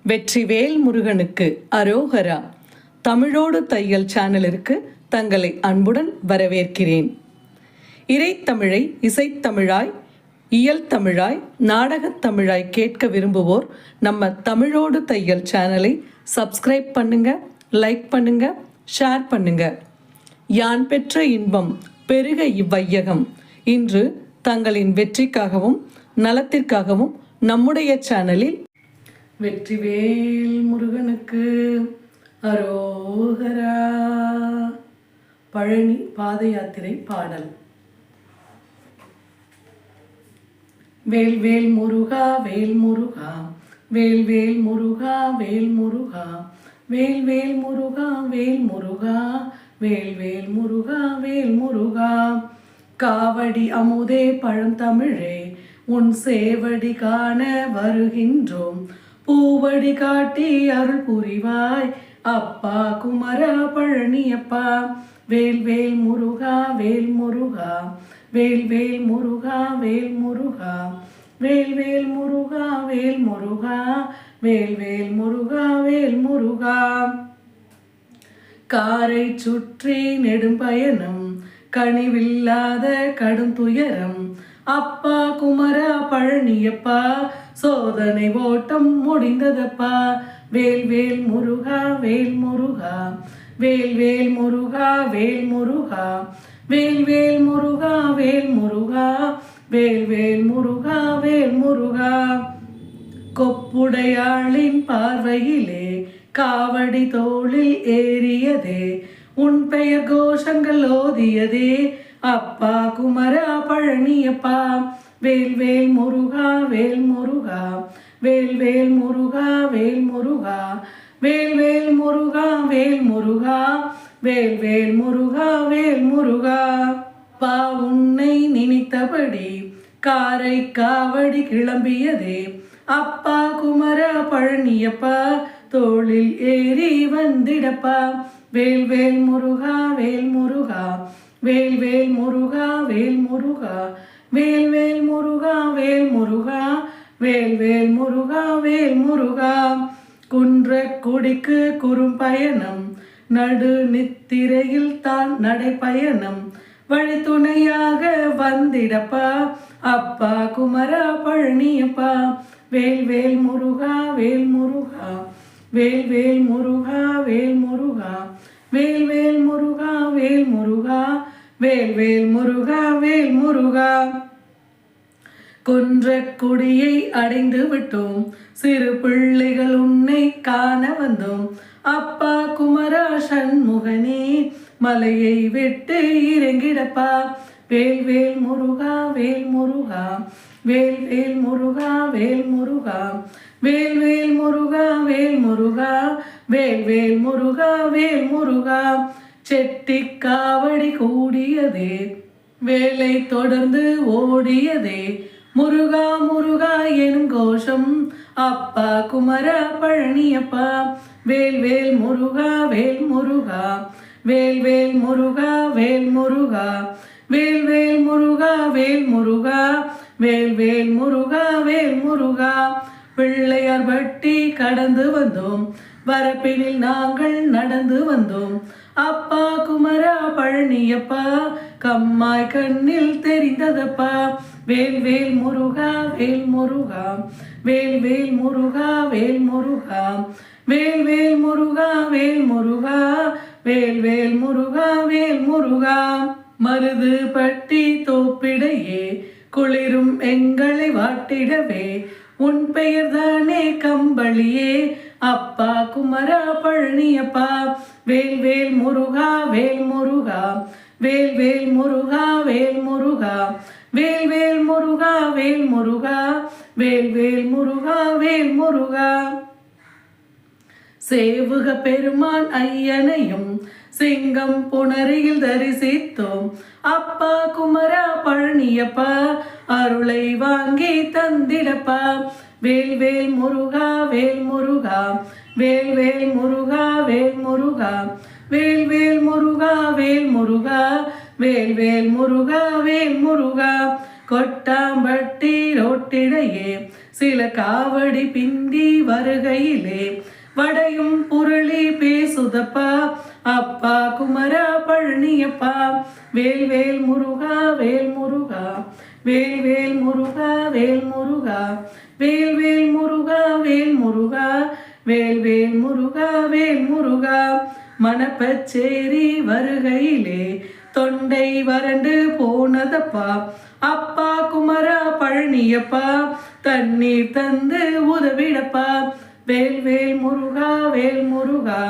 வெற்றிவேல் முருகனுக்கு அரோகரா. தமிழோடு தையல் சேனலிற்கு தங்களை அன்புடன் வரவேற்கிறேன். இறைத்தமிழை இசைத்தமிழாய், இயல் தமிழாய், நாடகத் தமிழாய் கேட்க விரும்புவோர் நம்ம தமிழோடு தையல் சேனலை சப்ஸ்கிரைப் பண்ணுங்க, லைக் பண்ணுங்க, ஷேர் பண்ணுங்க. யான் பெற்ற இன்பம் பெருக இவ்வையகம். இன்று தங்களின் வெற்றிக்காகவும் நலத்திற்காகவும் நம்முடைய சேனலில் வெற்றிவேல் முருகனுக்கு அரோகரா பழனி பாத யாத்திரை பாடல். வேல் வேல் முருகா வேல் முருகா, வேல் வேல் முருகா வேல் முருகா, வேல் வேல் முருகா வேல் முருகா, வேல் வேல் முருகா வேல் முருகா. காவடி அமுதே பழந்தமிழே, உன் சேவடி காண வருகின்றோம். பூவடி காட்டி அருள் புரிவாய் அப்பா குமரா பழனியப்பா. வேல் வேல் முருகா வேல் முருகா, வேல் வேல் முருகா வேல் முருகா, வேல் வேல் முருகா வேல் முருகா, வேல் வேல் முருகா வேல் முருகா. காரை சுற்றி நெடும் பயணம், கனிவில்லாத கடும் துயரம். அப்பா குமரா பழனியப்பா, சோதனை ஓட்டம் முடிந்ததப்பா. வேல் வேல் முருகா வேல் முருகா, வேல் வேல் முருகா வேல் முருகா, வேல் வேல் முருகா வேல் முருகா, வேல் வேல் முருகா வேல் முருகா. கொப்புடையாளின் பார்வையிலே காவடி தோளில் ஏறியதே, உன் பெயர் கோஷங்கள் ஓதியதே அப்பா குமரா பழனியப்பா. வேல் வேல் முருகா வேல் முருகா, வேல் வேல் முருகா வேல் முருகா, வேல் வேல் முருகா வேல் முருகா, வேல் வேல் முருகா வேல் முருகா. பா உன்னை நினைத்தபடி காரை காவடி கிளம்பியதே அப்பா குமரா பழனியப்பா, தோளில் ஏறி வந்திடப்பா. வேல் வேல் முருகா வேல் முருகா, வேல் வேல் முருகா வேல் முருகா, வேல் வேல் முருகா வேல் முருகா, வேல் வேல் முருகா வேல் முருகா. குன்ற குடிக்கு குறும் பயணம், நடு நித்திரையில் தான் நடைப்பயணம். வழித்துணையாக வந்திடப்பா அப்பா குமரா பழனியப்பா. வேல் வேல் முருகா வேல் முருகா, வேல் வேல் முருகா வேல் முருகா, வேல் வேல் முருகா வேல் முருகா, வேல் வேல் முருகா வேல் முருகா. கொன்ற கொடியை அடைந்து விட்டோம், சிறு பிள்ளைகள் உன்னை காண வந்தோம். அப்பா குமரா சண்முகனே, மலையை விட்டு இறங்கிடப்பா. வேல் வேல் முருகா வேல் முருகா, வேல் வேல் முருகா வேல் முருகா, வேல் வேல் முருகா வேல் முருகா, வேல் வேல் முருகா வேல் முருகா. செட்டி காவடி கூடியதே, வேலை தொடர்ந்து ஓடியதே, முருகா முருகா எனும் கோஷம் அப்பா குமரா பழனியப்பா. வேல் வேல் முருகா வேல் முருகா, வேல் வேல் முருகா வேல் முருகா, வேல் வேல் முருகா வேல் முருகா, வேல் வேல் முருகா வேல் முருகா. பிள்ளையார் பட்டி கடந்து வந்தோம், வரப்பினில் நாங்கள் நடந்து வந்தோம். அப்பா குமரா பழனியப்பா, கம்மாய் கண்ணில் தெரிந்ததப்பா. வேல் வேல் முருகா வேல் முருகா, வேல் வேல் முருகா வேல் முருகா, வேல் வேல் முருகா வேல் முருகா, வேல் வேல் முருகா வேல் முருகா. மருது பட்டி தோப்பிடையே குளிரும் எங்களை வாட்டிடவே, உன் பெயர் தானே கம்பளியே அப்பா குமரா பழனியப்பா. வேல் வேல் முருகா வேல் முருகா, வேல் வேல் முருகா வேல் முருகா, வேல் வேல் முருகா வேல் முருகா, வேல் வேல் முருகா வேல் முருகா. சேவுக பெருமான் ஐயனையும் சிங்கம் புணரியில் தரிசித்தோம். அப்பா குமரா பழனியப்பா, அருளை வாங்கி தந்திடப்பா. வேல் வேல் முருகா வேல் முருகா, வேல் வேல் முருகா வேல் முருகா, வேல் வேல் முருகா வேல் முருகா, வேல் வேல் முருகா வேல் முருகா. கொட்டாம்பட்டி ரோட்டிடையே சில காவடி பிந்தி வருகையிலே வடையும் புரளி பேசுதப்பா அப்பா குமரா பழனியப்பா. வேல் வேல் முருகா வேல் முருகா வேல் வேல் முருகா வேல் முருகா வேல் வேல் முருகா வேல் முருகா வேல் வேல் முருகா வேல் முருகா. மணப்பச்சேரி வருகையிலே தொண்டை வறண்டு போனதப்பா அப்பா குமரா பழனியப்பா. தண்ணீர் தந்து உதவிடப்பா. வேல் வேல் முருகா வேல் முருகா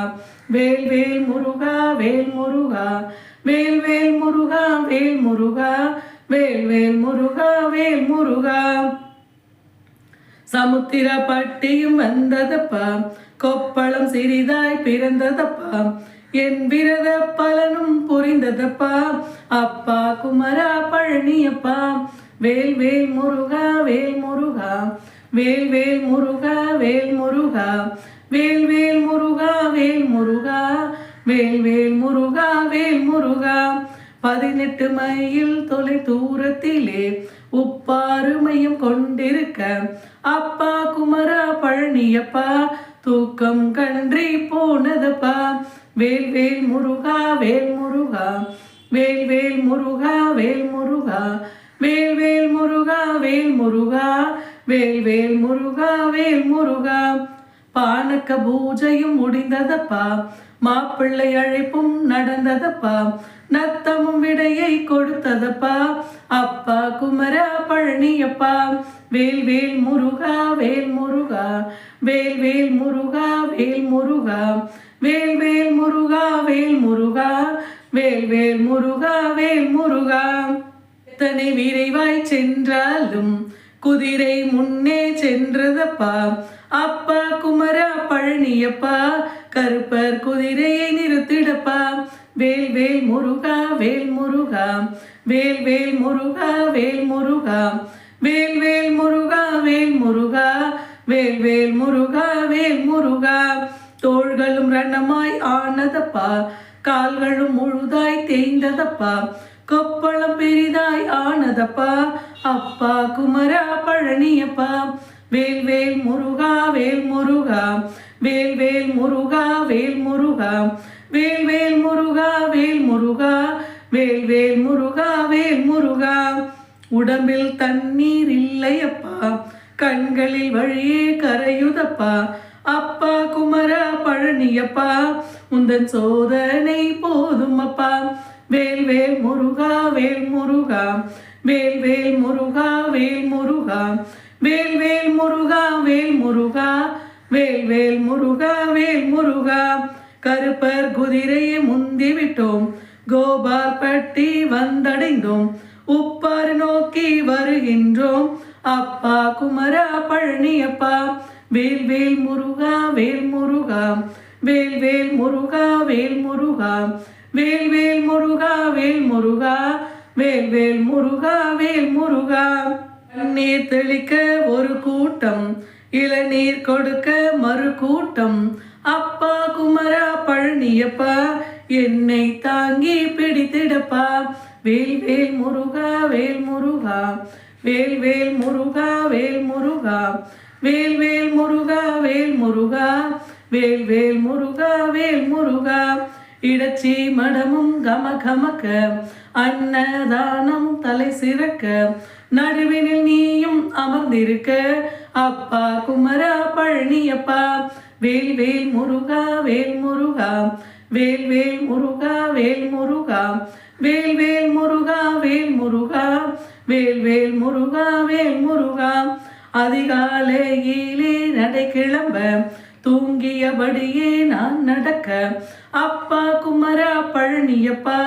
வேல் வேல் முருகா வேல் முருகா வேல் வேல் முருகா வேல் முருகா வேல் வேல் முருகா வேல் முருகா. சமுத்திர பட்டியும் வந்ததப்பா கொப்பளம் சிறிதாய் பிறந்ததப்பா என் விரத பலனும் புரிந்ததப்பா அப்பா குமரா பழனியப்பா. வேல் வேல் முருகா வேல் முருகா வேல் வேல் முருகா வேல் முருகா வேல் வேல் முருகா வேல் முருகா வேல் வேல் முருகா வேல் முருகா. 18 மைல் தொலை தூரத்திலே உப்பாருமையும் கொண்டிருக்க அப்பா குமரா பழனியப்பா. தூக்கம் கன்றி போனதப்பா. வேல் வேல் முருகா வேல் முருகா வேல் வேல் முருகா வேல் முருகா வேல் வேல் முருகா வேல் முருகா வேல் வேல் முருகா வேல் முருகா. பானக்க பூஜையும் முடிந்ததப்பா மாப்பிள்ளை அழைப்பும் நடந்ததப்பா நத்தமும் விடையை கொடுத்ததப்பா அப்பா குமரா பழனியப்பா. வேல் வேல் முருகா வேல் முருகா வேல் வேல் முருகா வேல் முருகா வேல் வேல் முருகா வேல் முருகா வேல் வேல் முருகா வேல் முருகா. எத்தனை விரைவாய் சென்றாலும் குதிரை முன்னே சென்றதப்பா அப்பா குமரா பழனியப்பா. கருப்பர் குதிரையை நிறுத்திடப்பா. வேல் வேல் முருகா வேல் முருகா வேல் வேல் முருகா வேல் முருகா வேல் வேல் முருகா வேல் முருகா வேல் வேல் முருகா வேல் முருகா. தோள்களும் ரணமாய் ஆனதப்பா கால்களும் முழுதாய் தேய்ந்ததப்பா கொப்பளம் பெரிதாய் ஆனதப்பா அப்பா குமரா பழனியப்பா. வேல் வேல் முருகா வேல் முருகா வேல் வேல் முருகா வேல் முருகா வேல் வேல் முருகா வேல் முருகா வேல் வேல் முருகா வேல் முருகா. உடம்பில் தண்ணீர் இல்லையப்பா கண்களில் வழியே கரையுதப்பா அப்பா குமரா பழனியப்பா. உந்தன் சோதனை போதுமப்பா. வேல் வேல் முருகா வேல் முருகா வேல் வேல் முருகா வேல் முருகா வேல் வேல் முருகா வேல் முருகா வேல் வேல் முருகா வேல் முருகா. கருப்பர் குதிரையை முந்தி விட்டோம் கோபால்பட்டி வந்தடைந்தோம் உப்பாறு நோக்கி வருகின்றோம் அப்பா குமரா பழனியப்பா. வேல் வேல் முருகா வேல் முருகா வேல் வேல் முருகா வேல் முருகா வேல் வேல் முருகா வேல் முருகா வேல் வேல் முருகா வேல் முருகா. நீர் தெளிக்க ஒரு கூட்டம் இளநீர் கொடுக்க மறு கூட்டம் அப்பா குமரா பழனியப்பா. என்னை தாங்கி பிடித்திடப்பா. வேல் வேல் முருகா வேல் முருகா வேல் வேல் முருகா வேல் முருகா வேல் வேல் முருகா வேல் முருகா வேல் வேல் முருகா வேல் முருகா. இடச்சி மடமும் கமகமக்க அன்னதானம் தலை சிறக்க நடுவினில் நீயும் அமர்ந்திருக்க அப்பா குமரா பழனியப்பா. வேல் வேல் முருகா வேல் முருகா வேல் வேல் முருகா வேல் முருகா வேல் வேல் முருகா வேல் முருகா வேல் வேல் முருகா வேல் முருகா. அதிகாலையிலே நடை கிளம்ப தூங்கியபடியே நான் நடக்க அப்பா குமரா பழனியப்பா.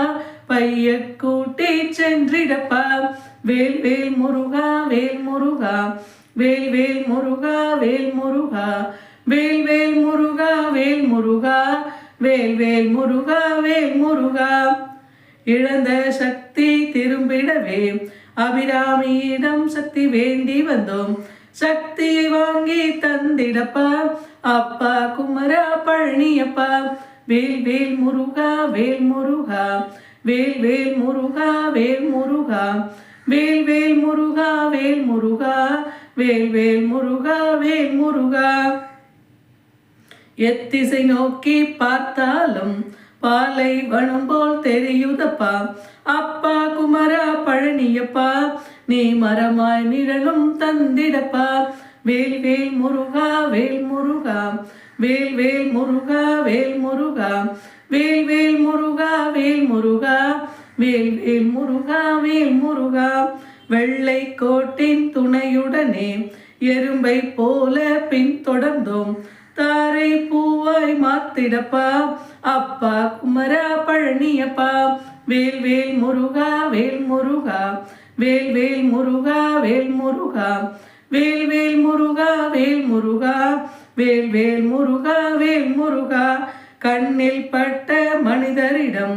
பைய கூட்டி சென்றிடப்பா. வேல் வேல் முருகா வேல் முருகா வேல் வேல் முருகா வேல் முருகா வேல் வேல் முருகா வேல் முருகா வேல் வேல் முருகா வேல் முருகா. இழந்த சக்தி திரும்பிடவே அபிராமியிடம் சக்தி வேண்டி வந்தோம் சக்தியை வாங்கி தந்திடப்பா அப்பா குமரா பழனியப்பா. வேல் வேல் முருகா வேல் முருகா வேல் வேல் முருகா வேல் முருகா வேல் வேல் முருகா வேல் முருகா வேல் வேல் முருகா வேல் முருகா. எத்திசை நோக்கி பார்த்தாலும் பாலைவனம் போல் தெரியுதப்பா. அப்பா குமரா பழனியப்பா, நீ மரமாய் நிழலும் தந்திடப்பா. வேல் வேல் முருகா வேல் முருகா, வேல் வேல் முருகா வேல் முருகா, வேல் வேல் முருகா வேல் முருகா, வேல் வேல் முருகா வேல் முருகா. வெள்ளை கோட்டின் துணையுடனே எறும்பை போல பின்தொடர்ந்தோம், தாரை பூவாய் மாத்திடப்பா. அப்பா குமரா பழனியப்பா, வேல் வேல் முருகா வேல் முருகா, வேல் வேல் முருகா வேல் முருகா, வேல் வேல் முருகா வேல் முருகா, வேல் வேல் முருகா வேல் முருகா. கண்ணில் பட்ட மனிதரிடம்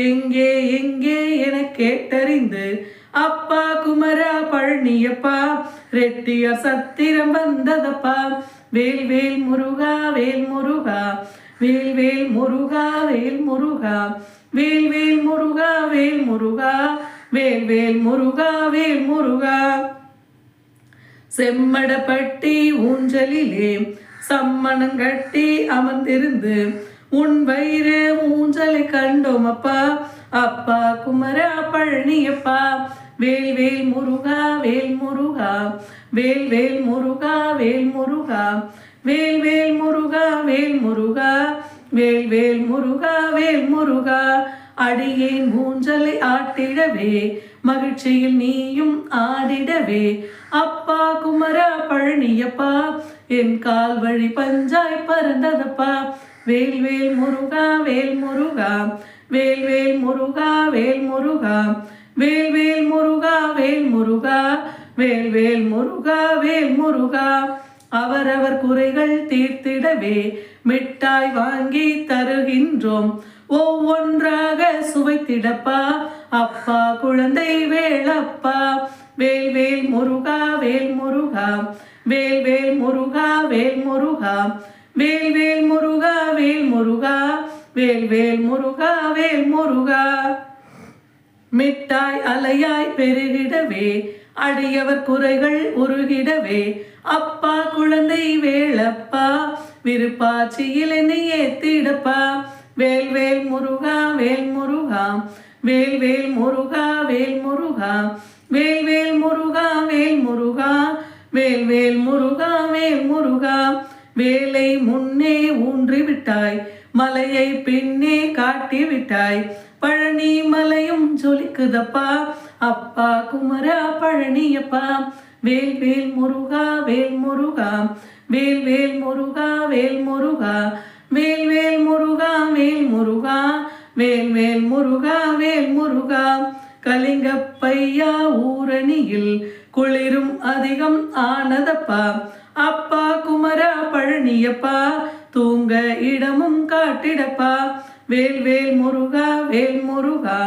எங்கே எங்கே என கேட்டறிந்து, அப்பா குமரா பழனியப்பா, ரெட்டியார் சத்திரம் வந்ததப்பா. வேல் வேல் முருகா வேல் முருகா, வேல் வேல் முருகா வேல் முருகா, வேல் வேல் முருகா வேல் முருகா, வேல் வேல் முருகா வேல் முருகா. செம்மடப்பட்டி ஊஞ்சலிலே சம்மணங்கட்டி அமர்ந்திருந்து உன் வயிற ஊஞ்சலை கண்டோமப்பா. அப்பா குமரா பழனியப்பா, வேல் வேல் முருகா வேல் முருகா, வேல் வேல் முருகா வேல் முருகா, வேல் வேல் முருகா வேல் முருகா, வேல் வேல் முருகா வேல் முருகா. அடியேன் ஊஞ்சலை ஆட்டிடவே மகிழ்ச்சியில் நீயும் ஆடிடவே, அப்பா குமரா பழனியப்பா, என் கால் வழி பஞ்சாய் பறந்ததப்பா. வேல் வேல் முருகா வேல் முருகா, வேல் வேல் முருகா வேல் முருகா, வேல் வேல் முருகா வேல் முருகா, வேல் வேல் முருகா வேல் முருகா. அவரவர் குறைகள் தீர்த்திடவே மிட்டாய் வாங்கி தருகின்றோம், ஒவ்வொன்றாக சுவைத்திடப்பா. அப்பா குழந்தை வேலப்பா, வேல் வேல் முருகா வேல் முருகா, வேல் வேல் முருகா வேல் முருகா, வேல் வேல் முருகா வேல் முருகா, வேல் வேல் முருகா வேல் முருகா. மிட்டாய் அலையாய் பெருகிடவே அடியவர் குறைகள் உருகிடவே, அப்பா குழந்தை வேலப்பா, விருப்பாட்சியில் என்னை ஏத்திடப்பா. வேல் வேல் முருகா வேல் முருகா, வேல் வேல் முருகா வேல் முருகா, வேல் வேல் முருகா வேல் முருகா, வேல் வேல் முருகா வேல் முருகா. வேலை முன்னே ஊன்றிவிட்டாய், மலையை பின்னே காட்டிவிட்டாய், பழனி மலையும் ஜொலிக்குதப்பா. அப்பா குமரா பழனியப்பா, வேல் வேல் முருகா வேல் முருகா, வேல் வேல் முருகா வேல் முருகா, வேல் வேல் முருகா வேல் முருகா, வேல் வேல் முருகா வேல் முருகா. கலிங்கப்பையா ஊரணியில் குளிரும் அதிகம் ஆனதப்பா. அப்பா குமரா பழனியப்பா, தூங்க இடமும் காட்டிடப்பா. வேல் வேல் முருகா வேல் முருகா,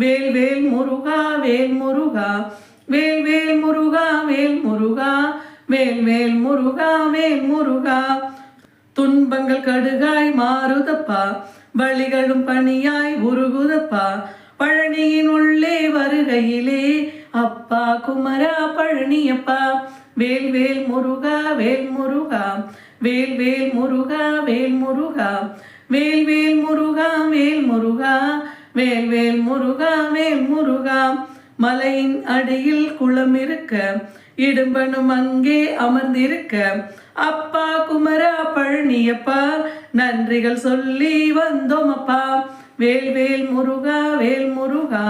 வேல் வேல் முருகா வேல் முருகா, வேல் வேல் முருகா வேல் முருகா, வேல் வேல் முருகா வேல் முருகா. துன்பங்கள் கடுகாய் மாறுதப்பா, வழிகளும் பணியாய் உருகுதப்பா. பழனியின் உள்ளே வருகையிலே அப்பா குமரா பழனியப்பா, வேல் வேல் முருகா வேல் முருகா, வேல் வேல் முருகா வேல் முருகா, வேல் வேல் முருகா வேல் முருகா, வேல் வேல் முருகா வேல் முருகா. மலையின் அடியில் குளம் இருக்க இடும்பனும் அங்கே அமர்ந்திருக்க, அப்பா குமரா பழனியப்பா, நன்றிகள் சொல்லி வந்தோம் அப்பா. வேல் வேல் முருகா வேல் முருகா,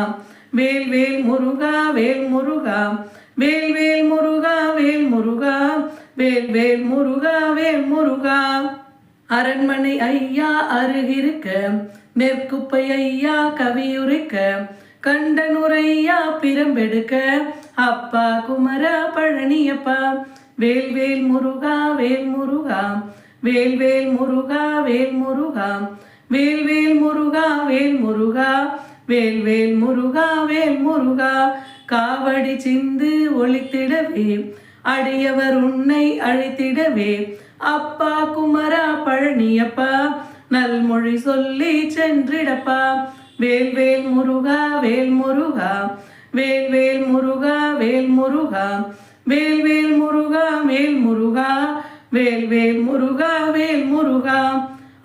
வேல் வேல் முருகா வேல் முருகா, வேல் வேல் முருகா வேல் முருகா, வேல் வேல் முருகா வேல் முருகா. அரண்மனை ஐயா அருகிருக்க, நெற்குப்பை ஐயா கவியுரைக்க, கண்டனுரையா பிரம்பெடுக்க, அப்பா குமரா பழனியப்பா. வேல் வேல் முருகா வேல் முருகா, வேல் வேல் முருகா வேல் முருகா, வேல் வேல் முருகா வேல் முருகா, வேல் வேல் முருகா வேல் முருகா. காவடி சிந்து ஒளித்திடவே அடியவர் உன்னை அழைத்திடவே, அப்பா குமரா பழனியப்பா, நல்மொழி சொல்லி சென்றிடப்பா. வேல் வேல் முருகா வேல் முருகா, வேல் வேல் முருகா வேல் முருகா, வேல் வேல் முருகா வேல் முருகா வேல் வேல் முருகா வேல் முருகா.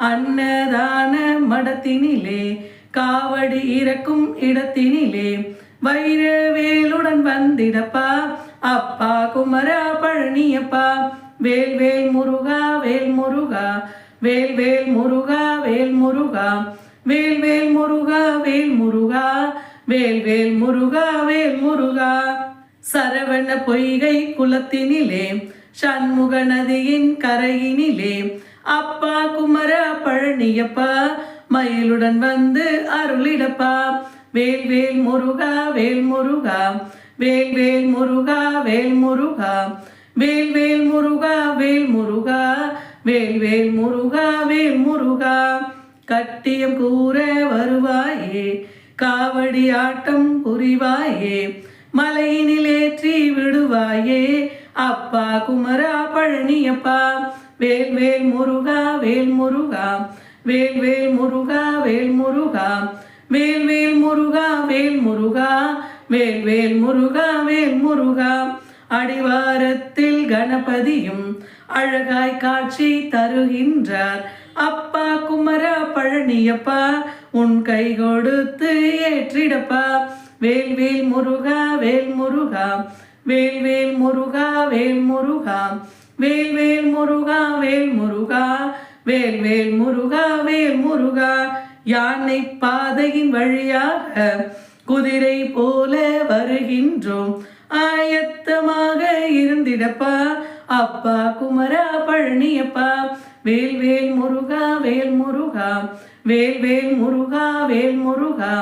அன்னதான மடத்தினிலே காவடி இறக்கும் இடத்தினிலே வைர வேலுடன் வந்திடப்பா அப்பா குமரா பழனியப்பா. வேல் வேல் முருகா வேல் முருகா வேல் வேல் முருகா வேல் முருகா வேல் வேல் முருகா வேல் முருகா வேல் வேல் முருகா வேல் முருகா. சரவண பொய்கை குளத்தினிலே சண்முக நதியின் கரையினிலே அப்பா குமரா பழனியப்பா மயிலுடன் வந்து அருளிடப்பா. வேல் வேல் முருகா வேல் முருகா வேல் வேல் முருகா வேல் முருகா வேல் வேல் முருகா வேல் முருகா வேல் வேல் முருகா வேல் முருகா. கட்டியம் கூற வருவாயே காவடி ஆட்டம் புரிவாயே மலையினிலேற்றி விடுவாயே அப்பா குமரா பழனியப்பா. வேல் வேல் முருகா வேல் முருகா வேல் வேல் முருகா வேல் முருகா வேல் வேல் முருகா வேல் முருகா வேல் வேல் முருகா வேல் முருகா. அடிவாரத்தில் கணபதியும் அழகாய் காட்சி தருகின்றார் அப்பா குமரா பழனியப்பா உன் கை கொடுத்து ஏற்றிடப்பா. வேல் வேல் முருகா வேல் முருகா வேல் வேல் முருகா வேல் முருகா வேல் வேல் முருகா வேல் முருகா வேல் வேல் முருகா வேல் முருகா. யானை பாதையின் வழியாக குதிரை போல வருகின்றோம் ஆயத்தமாக இருந்திடப்பா அப்பா குமரா பழனியப்பா. வேல் வேல் முருகா வேல் முருகா வேல் வேல் முருகா வேல் முருகா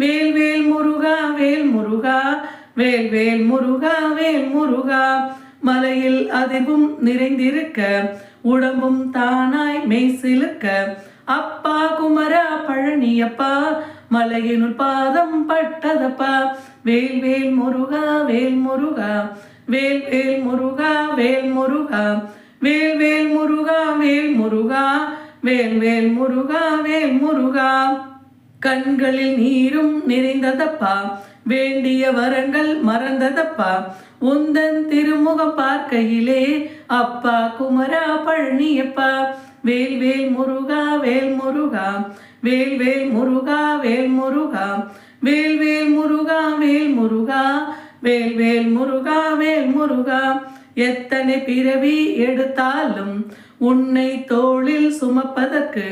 வேல் வேல் முருகா வேல் முருகா வேல் வேல் முருகா வேல் முருகா. மலையில் அதிர்வும் நிறைந்திருக்க உடம்பும் தானாய் மெய்சிலுக்க அப்பா குமரா பழனியப்பா மலையினுள் பாதம் பட்டதப்பா. வேல் வேல் முருகா வேல் முருகா வேல் வேல் முருகா வேல் முருகா வேல் வேல் முருகா வேல் முருகா வேல் வேல் முருகா வேல் முருகா. கண்களில் நீரும் நிறைந்ததப்பா வேண்டிய வரங்கள் மறந்ததப்பா உந்தன் திருமுகம் பார்க்கையிலே அப்பா குமரா பழனியப்பா. வேல் வேல் முருகா வேல் முருகா வேல் வேல் முருகா வேல் முருகா வேல் வேல் முருகா வேல் முருகா வேல் வேல் முருகா வேல் முருகா. எத்தனை பிறவி எடுத்தாலும் உன்னை தோளில் சுமப்பதற்கு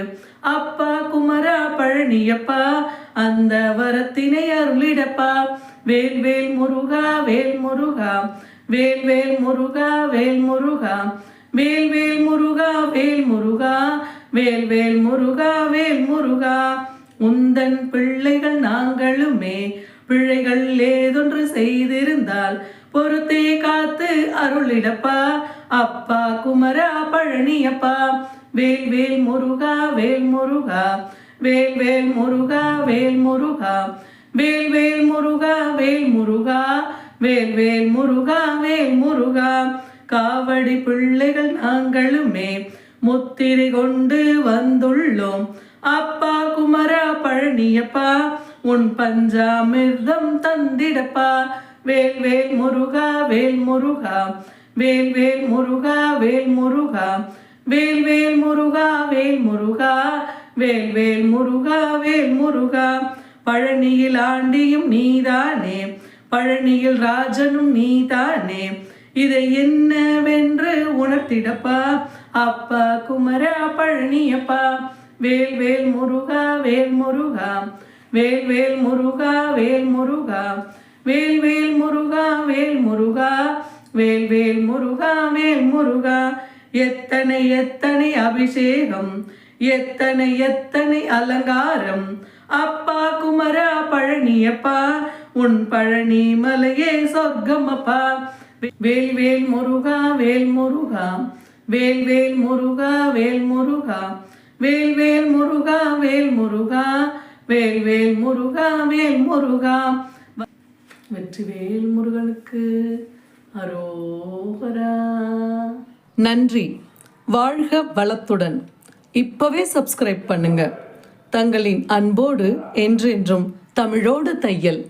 அப்பா குமரா பழனியப்பா அந்த வரத்தினை அருளிடப்பா. வேல் வேல் முருகா வேல் முருகா வேல் வேல் முருகா வேல் முருகா வேல் வேல் முருகா வேல் முருகா வேல் வேல் முருகா வேல் முருகா. உந்தன் பிள்ளைகள் நாங்களுமே பிழைகள் ஏதொன்று செய்திருந்தால் பொறுத்தே காத்து அருளிடப்பா அப்பா குமரா பழனியப்பா. வேல் வேல் முருகா வேல் முருகா வேல் வேல் முருகா வேல் முருகா வேல் வேல் முருகா வேல் முருகா வேல் வேல் முருகா வேல் முருகா. காவடி பிள்ளைகள் நாங்களுமே முத்திரை கொண்டு வந்துள்ளோம் அப்பா குமரா பழனியப்பா உன் பஞ்சாமிர்தம் தந்திடப்பா. வேல் வேல் முருகா வேல் முருகா வேல் வேல் முருகா வேல் முருகா வேல் வேல் முருகா வேல் முருகா வேல் வேல் முருகா வேல் முருகா. பழனியில் ஆண்டியும் நீதானே பழனியில் ராஜனும் நீதானே இதை என்னவென்று உணர்த்திடப்பா அப்பா குமரா பழனியப்பா. வேல் வேல் முருகா வேல் முருகா வேல் வேல் முருகா வேல் முருகா வேல் வேல் முருகா வேல் முருகா வேல் வேல் முருகா வேல் முருகா. எத்தனை எத்தனை அபிஷேகம் எத்தனை எத்தனை அலங்காரம் அப்பா குமரா பழனியப்பா உன் பழனி மலையே சொர்க்கமப்பா. வேல் வேல் முருகா வேல் முருகா வேல் வேல் முருகா வேல் முருகா வேல் வேல் முருகா வேல் முருகா வேல் வேல் முருகா வேல் முருகா. வெற்றிவேல் முருகனுக்கு அரோகரா. நன்றி. வாழ்க வளத்துடன். இப்பவே சப்ஸ்கிரைப் பண்ணுங்க. தங்களின் அன்போடு என்றென்றும் தமிழோடு தையல்.